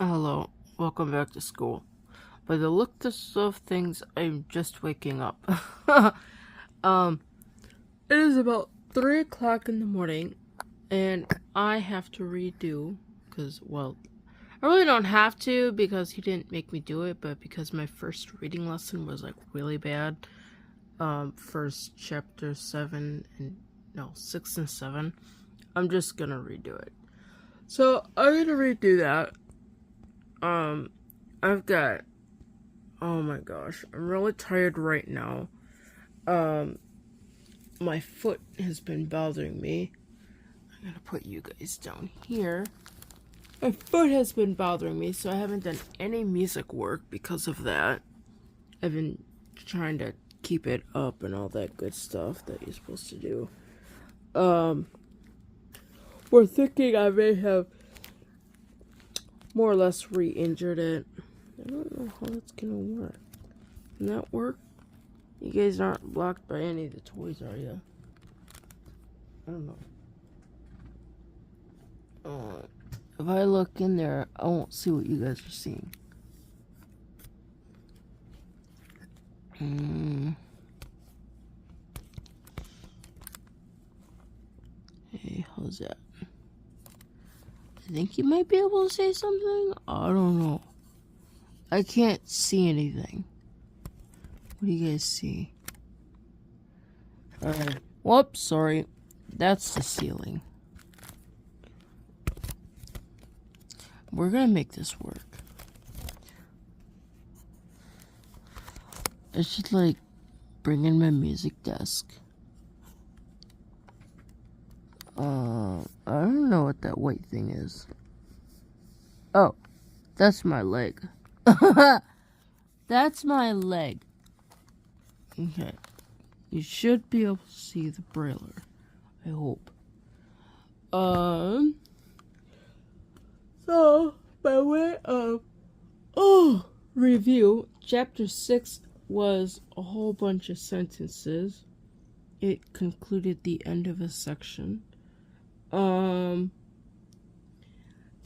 Hello, welcome back to school. By the looks of things, I'm just waking up. um, it is about 3 o'clock in the morning, and I have to redo, because, well, I really don't have to because he didn't make me do it, but because my first reading lesson was, like, really bad, first chapter 6 and 7, I'm just gonna redo it. So, I'm gonna redo that. I've got, oh my gosh, I'm really tired right now. My foot has been bothering me. I'm gonna put you guys down here. My foot has been bothering me, so I haven't done any music work because of that. I've been trying to keep it up and all that good stuff that you're supposed to do. We're thinking I may have more or less re-injured it. I don't know how that's gonna work. Can that work? You guys aren't blocked by any of the toys, are you? I don't know. If I look in there, I won't see what you guys are seeing. Hey, how's that? I think you might be able to say something. I don't know. I can't see anything. What do you guys see? Alright. Whoops, sorry. That's the ceiling. We're gonna make this work. I should, like, bring in my music desk. I don't know what that white thing is. Oh, that's my leg. That's my leg. Okay. You should be able to see the brailler. I hope. So, by way of review, chapter 6 was a whole bunch of sentences. It concluded the end of a section.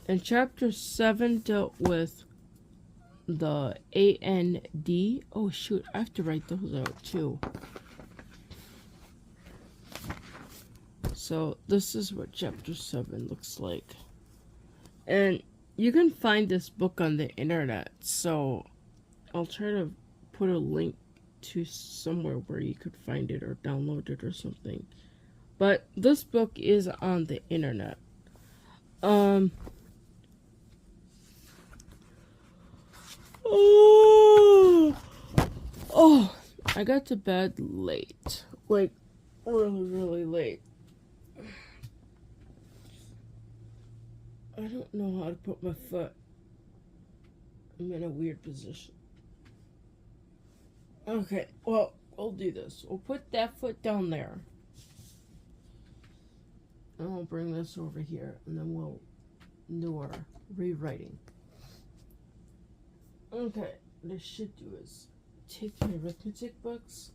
And chapter 7 dealt with the AND. Oh shoot, I have to write those out too. So this is what chapter 7 looks like. And you can find this book on the internet, so I'll try to put a link to somewhere where you could find it or download it or something. But this book is on the internet. Oh, I got to bed late. Like, really, really late. I don't know how to put my foot. I'm in a weird position. Okay, well, we'll do this. We'll put that foot down there. And we'll bring this over here, and then we'll do our rewriting. Okay, what I should do is take my arithmetic books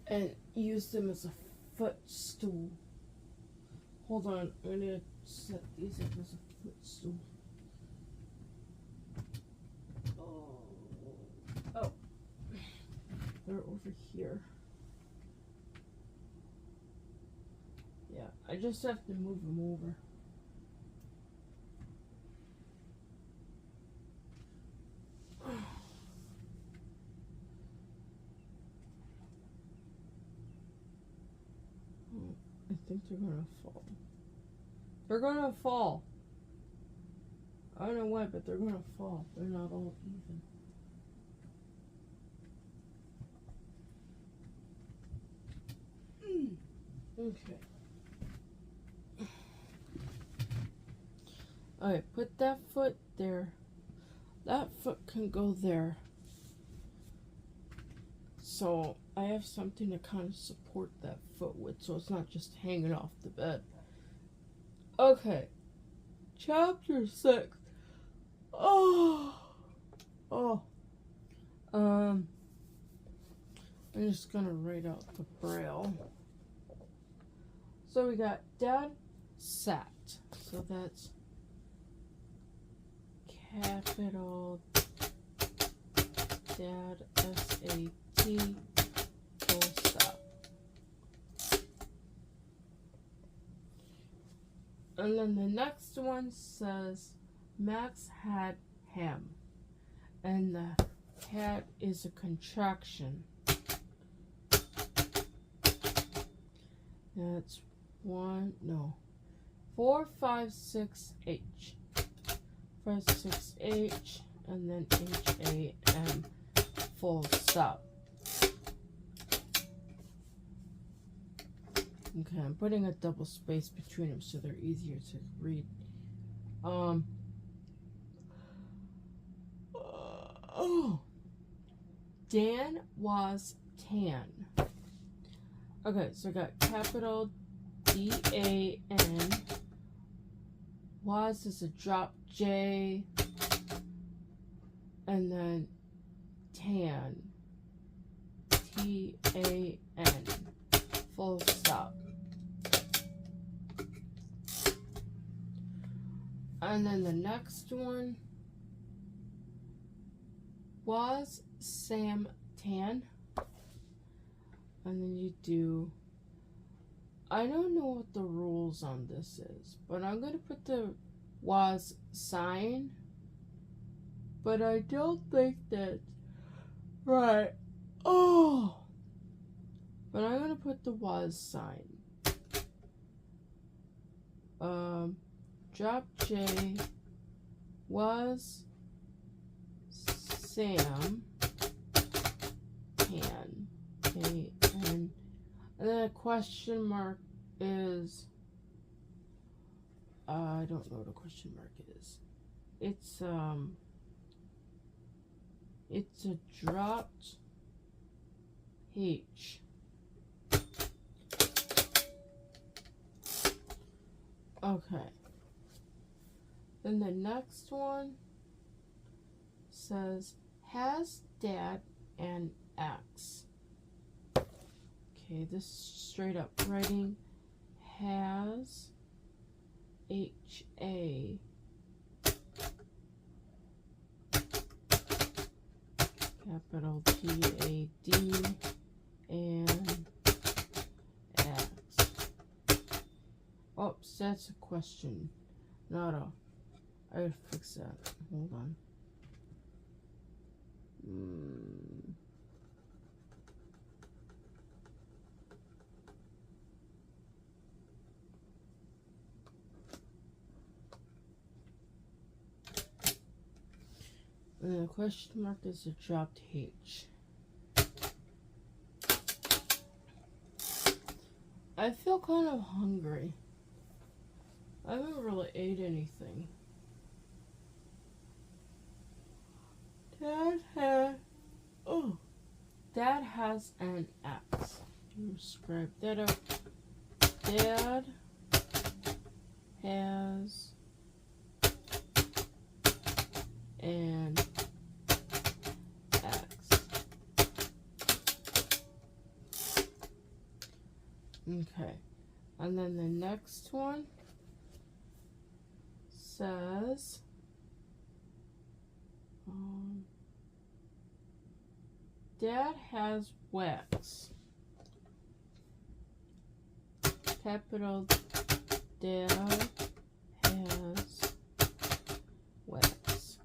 and use them as a footstool. Hold on, I'm gonna set these up as a footstool. Oh, they're over here. Yeah, I just have to move them over. I think they're gonna fall. They're gonna fall. I don't know why, but they're gonna fall. They're not all even. Okay. Alright, put that foot there. That foot can go there. So I have something to kind of support that foot with, so it's not just hanging off the bed. Okay. Chapter 6. I'm just gonna write out the braille. So we got Dad sat. So that's capital Dad, S-A-T, full stop. And then the next one says Max had ham. And the had is a contraction. That's 4, 5, 6, H. 5, 6, H, and then H-A-M, full stop. Okay, I'm putting a double space between them so they're easier to read. Dan was tan. Okay, so I got capital D-A-N. Was is a drop J. And then tan. T-A-N. Full stop. And then the next one. Was Sam tan? And then you do, I don't know what the rules on this is, but I'm going to put the was sign, but I don't think that's right. Oh! But I'm going to put the was sign. Drop J, was Sam tan, A-N, and then a question mark is, I don't know what a question mark is. It's a dropped H. Okay. Then the next one says, has Dad an X? Okay, this is straight up writing. Has, H-A, capital T-A-D, and X. Oops, that's a question, not a. I gotta fix that. Hold on. And the question mark is a dropped H. I feel kind of hungry. I haven't really ate anything. Dad has an X. Scribe that up. Dad has an X. Okay. And then the next one says Dad has wax. Capital Dad has wax.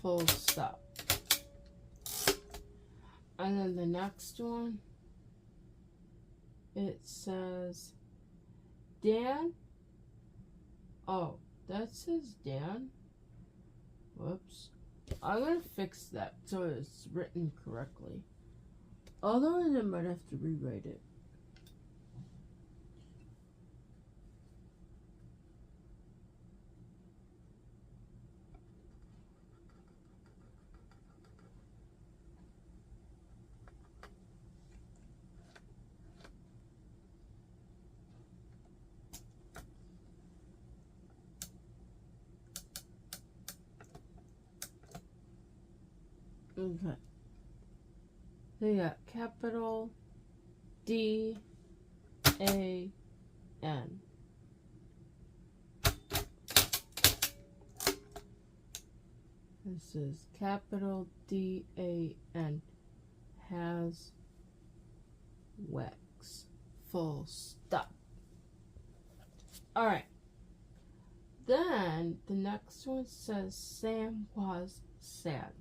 Full stop. And then the next one, it says Dan. Oh, that says Dan. Whoops. I'm gonna fix that so it's written correctly. Otherwise, I might have to rewrite it. Okay. So you got capital D A N. This is capital DAN. Has wax. Full stop. Alright. Then the next one says Sam was sad.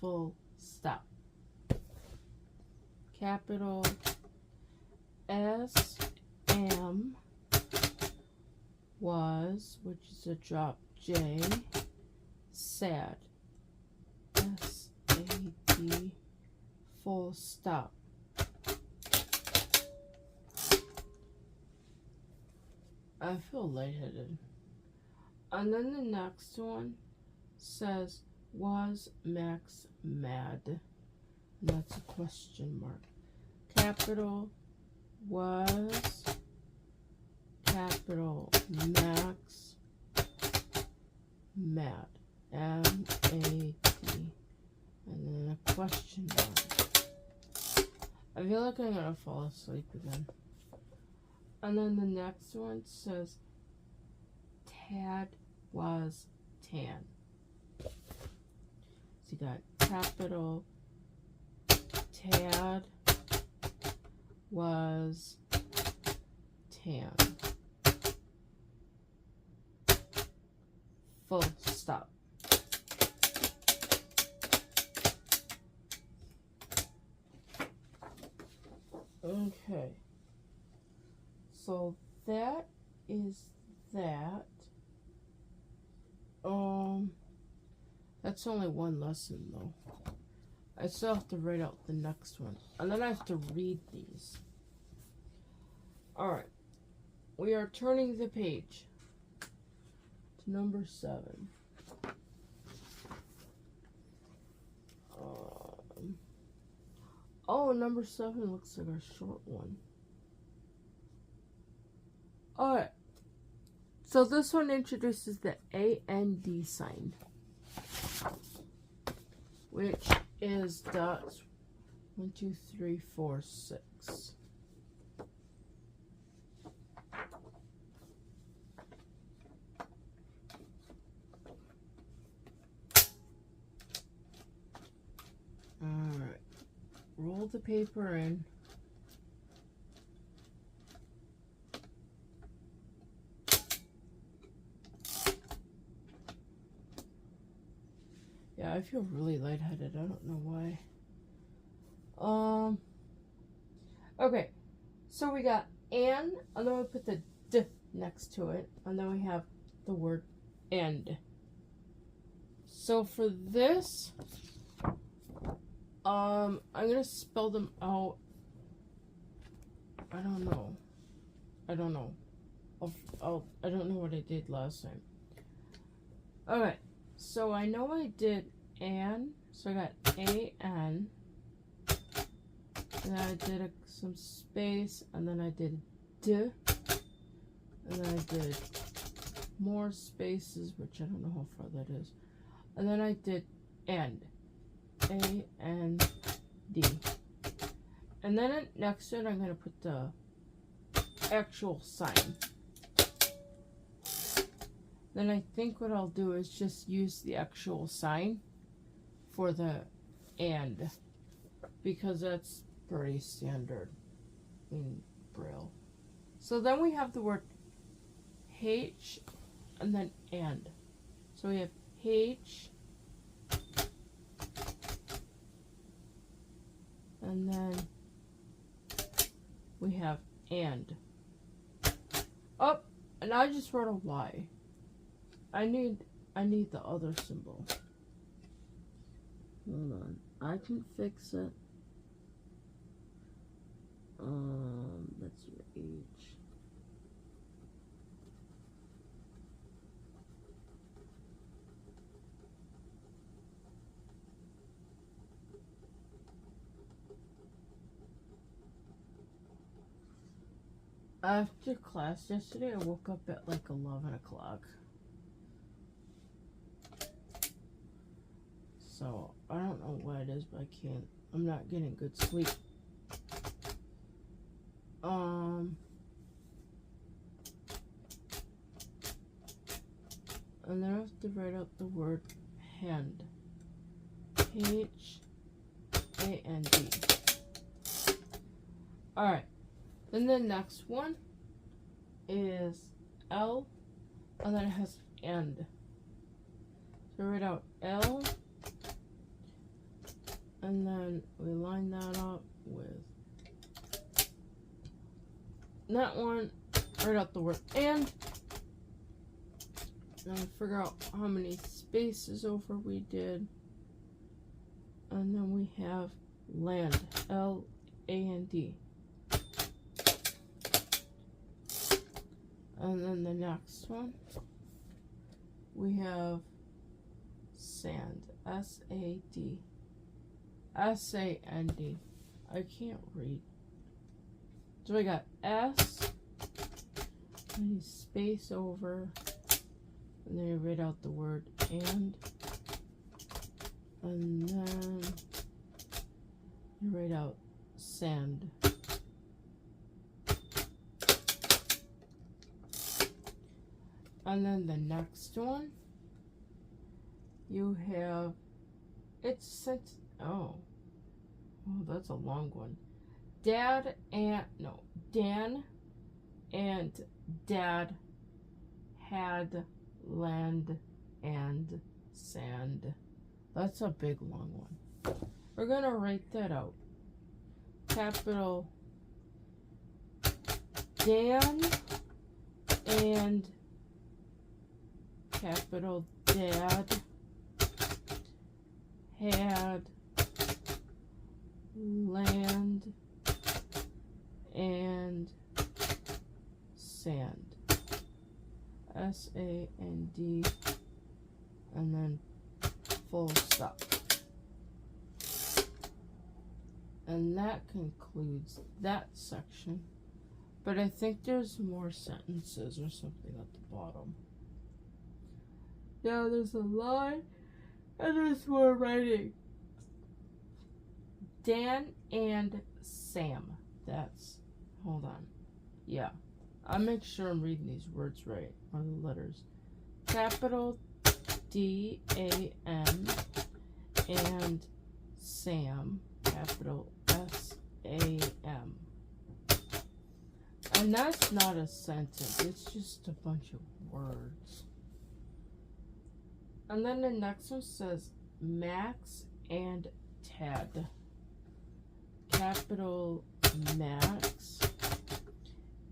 Full stop. Capital SM was, which is a drop J, sad. SAD, full stop. I feel lightheaded. And then the next one says, was Max mad? And that's a question mark. Capital was, capital Max mad. M-A-D. And then a question mark. I feel like I'm gonna fall asleep again. And then the next one says, Tad was tan. So you got capital Tad was tan. Full stop. Okay. So that is that. That's only one lesson though. I still have to write out the next one. And then I have to read these. Alright. We are turning the page to number 7. Oh, number 7 looks like a short one. Alright. So this one introduces the AND sign, which is dots 1, 2, 3, 4, 6. Alright. Roll the paper in. Yeah, I feel really lightheaded. I don't know why. Okay. So we got and then we put the D next to it, and then we have the word end. So for this, I'm gonna spell them out. I don't know. I don't know what I did last time. Okay. So I know I did an, so I got A-N, and then I did some space, and then I did D, and then I did more spaces, which I don't know how far that is, and then I did end, A-N-D, and then next to it I'm going to put the actual sign. Then I think what I'll do is just use the actual sign for the and, because that's pretty standard in Braille. So then we have the word H and then and. So we have H and then we have and. Oh, and I just wrote a Y. I need the other symbol. Hold on. I can fix it. That's your H. After class yesterday, I woke up at like 11 o'clock. So, I don't know what it is, but I'm not getting good sleep. And then I have to write out the word hand. H-A-N-D. Alright. Then the next one is L, and then it has end. So write out L, and then we line that up with that one, write out the word and. Now figure out how many spaces over we did. And then we have land, L-A-N-D. And then the next one, we have sand, S-A-D. S-A-N-D. I can't read. So we got S, and space over, and then you write out the word and then you write out sand. And then the next one, you have, it's sent, oh, that's a long one. Dan and Dad had land and sand. That's a big long one. We're gonna write that out. Capital Dan and capital Dad had land and sand. S-A-N-D, and then full stop. And that concludes that section. But I think there's more sentences or something at the bottom. Now there's a line and there's more writing. Dan and Sam. That's, hold on. Yeah. I'll make sure I'm reading these words right, or the letters. Capital D-A-N and Sam, capital S-A-M. And that's not a sentence, it's just a bunch of words. And then the next one says Max and Tad. Capital Max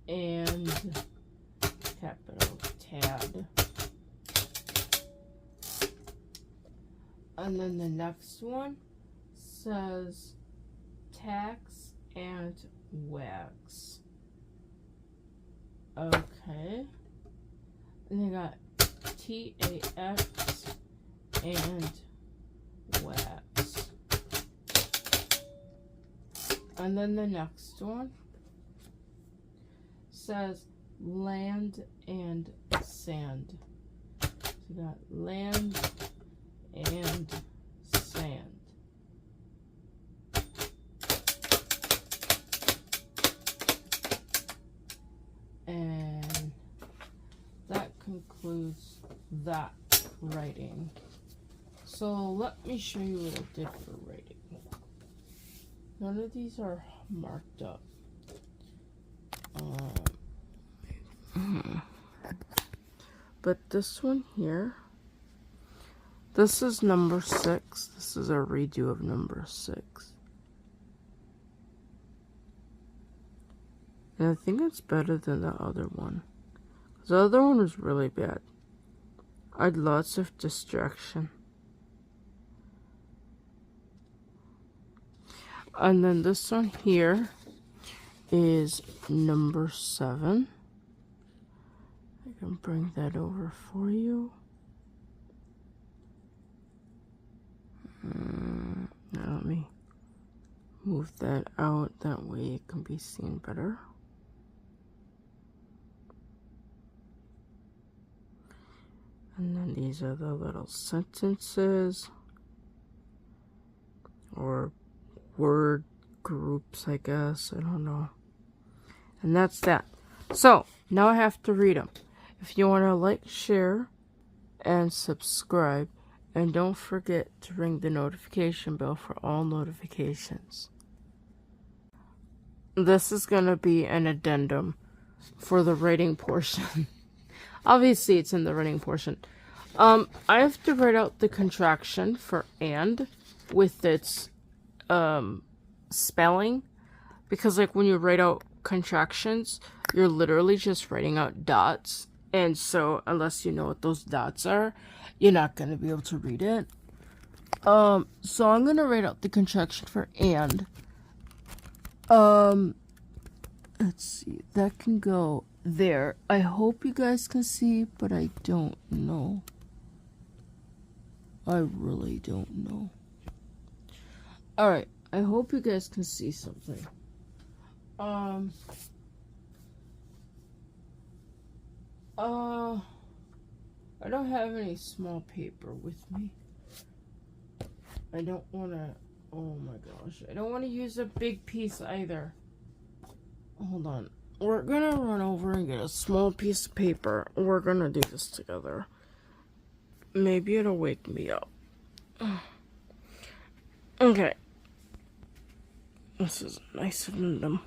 and capital Tad. And then the next one says tax and wax. Okay. And they got T-A-X and wax. And then the next one says land and sand. So you got land and sand. And that concludes that writing. So let me show you what I did for writing. None of these are marked up. But this one here, this is number 6. This is a redo of number 6. And I think it's better than the other one. The other one was really bad. I had lots of distraction. And then this one here is number 7. I can bring that over for you. Now let me move that out, that way it can be seen better. And then these are the little sentences or word groups, I guess. I don't know. And that's that. So now I have to read them. If you want to like, share, and subscribe, And don't forget to ring the notification bell for all notifications. This is going to be an addendum for the writing portion. Obviously, it's in the writing portion. I have to write out the contraction for and with its spelling. Because, like, when you write out contractions, you're literally just writing out dots. And so, unless you know what those dots are, you're not going to be able to read it. So I'm going to write out the contraction for and. Let's see. That can go there. I hope you guys can see, but I don't know. I really don't know. Alright. I hope you guys can see something. I don't have any small paper with me. I don't want to, oh my gosh. I don't want to use a big piece either. Hold on. We're gonna run over and get a small piece of paper. We're gonna do this together. Maybe it'll wake me up. Okay. This is a nice addendum.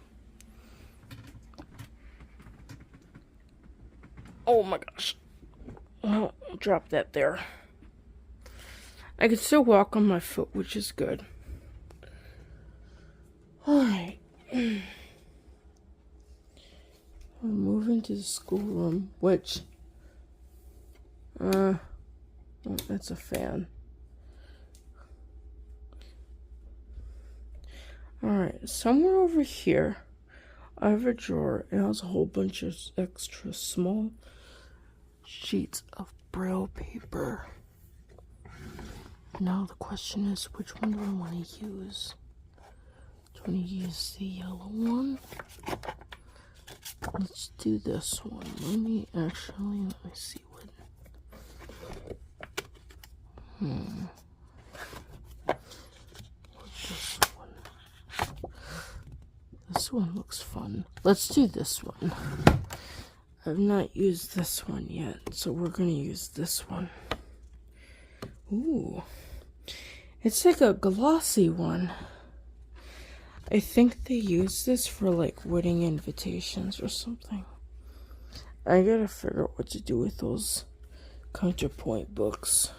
Oh my gosh. Well, I'll drop that there. I can still walk on my foot, which is good. Alright. We're moving to the schoolroom, which... oh, that's a fan. Alright, somewhere over here, I have a drawer. It has a whole bunch of extra small sheets of Braille paper. Now the question is, which one do I want to use? Do I want to use the yellow one? Let's do this one. Let me see what... What's this one? This one looks fun. Let's do this one. I've not used this one yet, so we're gonna use this one. Ooh. It's like a glossy one. I think they use this for like wedding invitations or something. I gotta figure out what to do with those counterpoint books.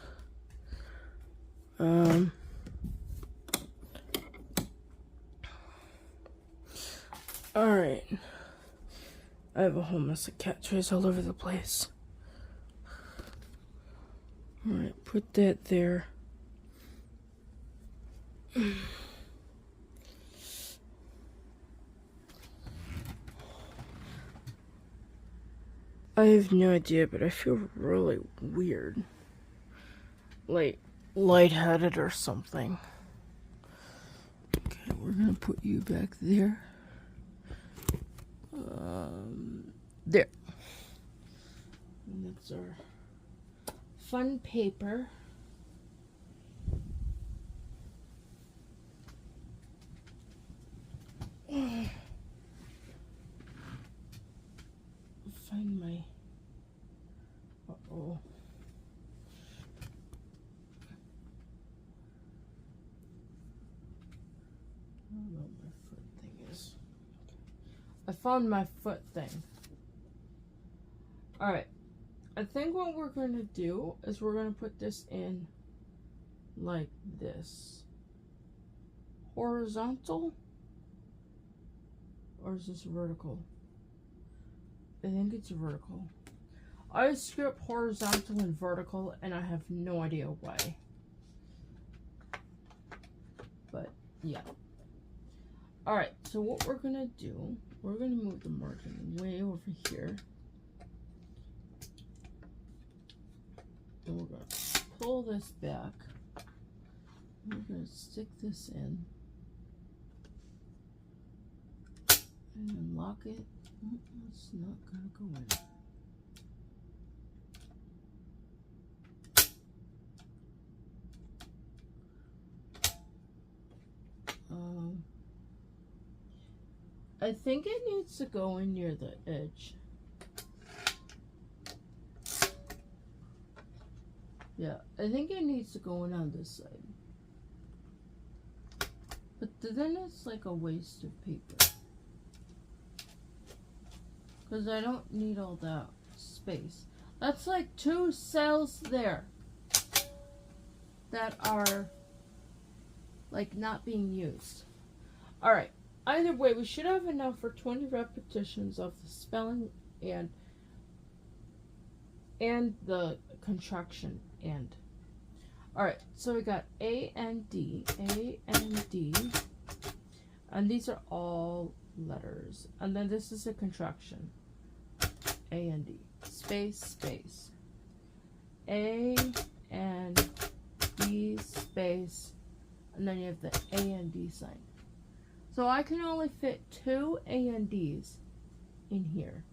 Alright. I have a whole mess of cat toys all over the place. Alright, put that there. I have no idea, but I feel really weird. Like, lightheaded or something. Okay, we're gonna put you back there. There. And that's our fun paper. Find my... Uh-oh. I don't know what my foot thing is. I found my foot thing. Alright. I think what we're going to do is we're going to put this in like this. Horizontal? Or is this vertical? I think it's vertical. I screw up horizontal and vertical, and I have no idea why. But, yeah. Alright, so what we're gonna do, we're gonna move the margin way over here. And we're gonna pull this back. We're gonna stick this in. And then lock it. Oh, it's not gonna go in. I think it needs to go in near the edge. Yeah, I think it needs to go in on this side. But then it's like a waste of paper. Because I don't need all that space. That's like 2 cells there that are like not being used. Alright, either way, we should have enough for 20 repetitions of the spelling and the contraction and. Alright, so we got A and D, and these are all letters. And then this is a contraction. A and D. Space, space. A and D space. And then you have the A and D sign. So I can only fit 2 A and D's in here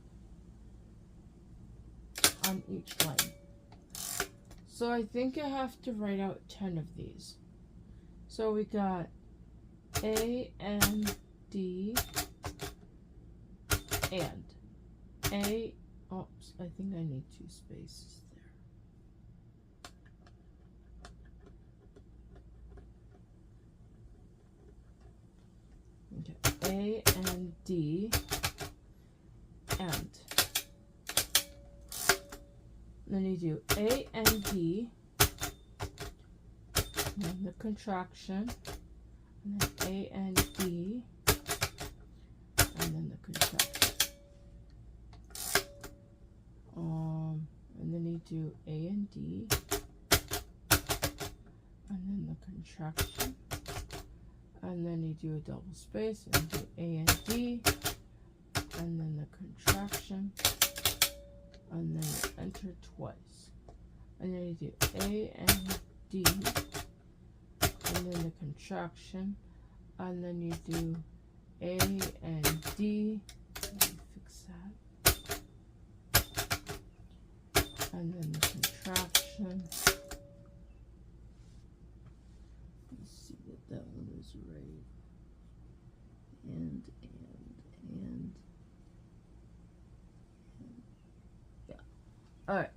on each line. So I think I have to write out 10 of these. So we got A and D and A. Oops, I think I need 2 spaces there. Okay, A and D and. Then you do A and D, and then the contraction, and then A and D, and then the contraction. And then you do A and D, and then the contraction, and then you do a double space, and do A and D, and then the contraction, and then you enter twice, and then you do A and D, and then the contraction, and then you do A and D. Let me fix that. And then the contraction. Let's see that that one is right. And yeah. Alright.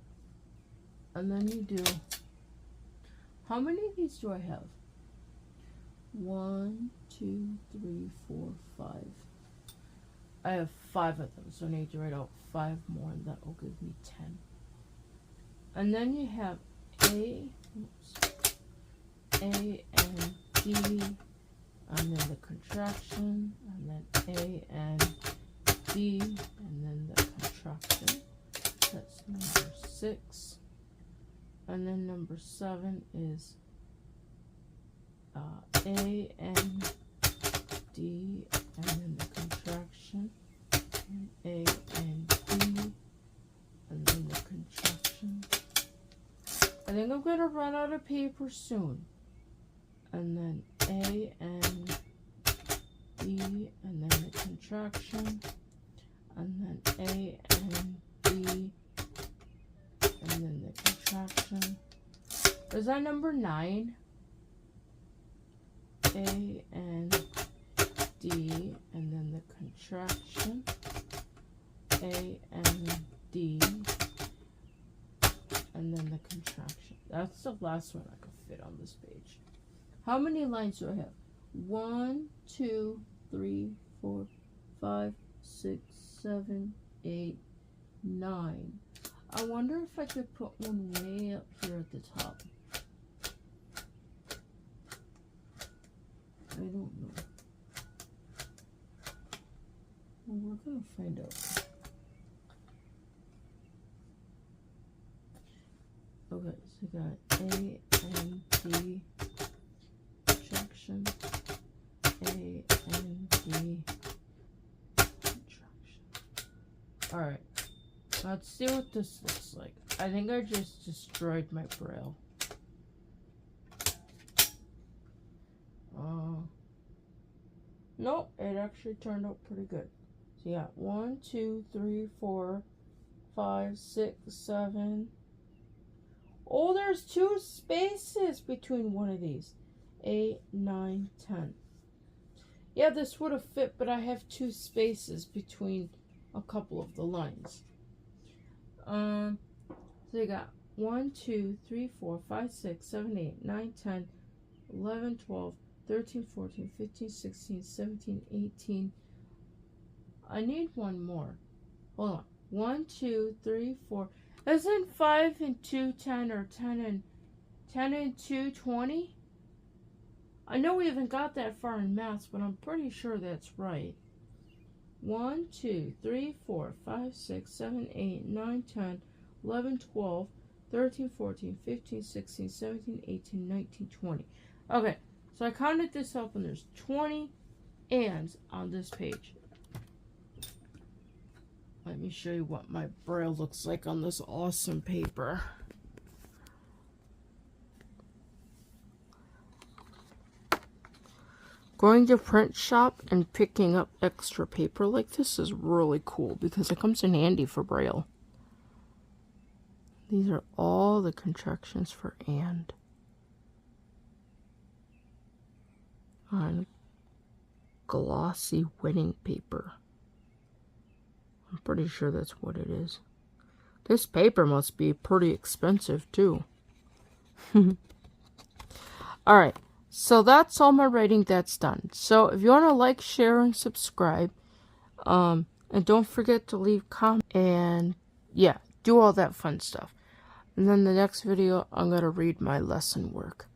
And then you do, how many of these do I have? 1, 2, 3, 4, 5. I have 5 of them, so I need to write out 5 more, and that will give me 10. And then you have A and D, and then the contraction, and then A and D, and then the contraction. That's number 6. And then number 7 is A and D, and then the contraction, and A and D, and then the contraction. I think I'm going to run out of paper soon. And then A and D, and then the contraction, and then A and D, and then the contraction. Is that number 9? A and D, and then the contraction, A and D, and then the contraction. That's the last one I could fit on this page. How many lines do I have? 1, 2, 3, 4, 5, 6, 7, 8, 9. I wonder if I could put one way up here at the top. I don't know. Well, we're gonna find out. Okay, so we got A and D, contraction, A and D, contraction. Alright, let's see what this looks like. I think I just destroyed my braille. Nope, it actually turned out pretty good. So you got 1, 2, 3, 4, 5, 6, 7. Oh, there's 2 spaces between one of these. 8, 9, 10. Yeah, this would have fit, but I have 2 spaces between a couple of the lines. So you got 1, 2, 3, 4, 5, 6, 7, 8, 9, 10, 11, 12, 13, 14, 15, 16, 17, 18. I need one more. Hold on. 1, 2, 3, 4. Isn't 5 and 2 10 or 10 and 2 20? I know we haven't got that far in maths, but I'm pretty sure that's right. 1, 2, 3, 4, 5, 6, 7, 8, 9, 10, 11, 12, 13, 14, 15, 16, 17, 18, 19, 20. Okay, so I counted this up and there's 20 ands on this page. Let me show you what my braille looks like on this awesome paper. Going to print shop and picking up extra paper like this is really cool because it comes in handy for braille. These are all the contractions for and. On glossy wedding paper. I'm pretty sure that's what it is. This paper must be pretty expensive too. Alright, so that's all my writing that's done. So if you want to like, share, and subscribe, and don't forget to leave comments, and yeah, do all that fun stuff. And then the next video, I'm going to read my lesson work.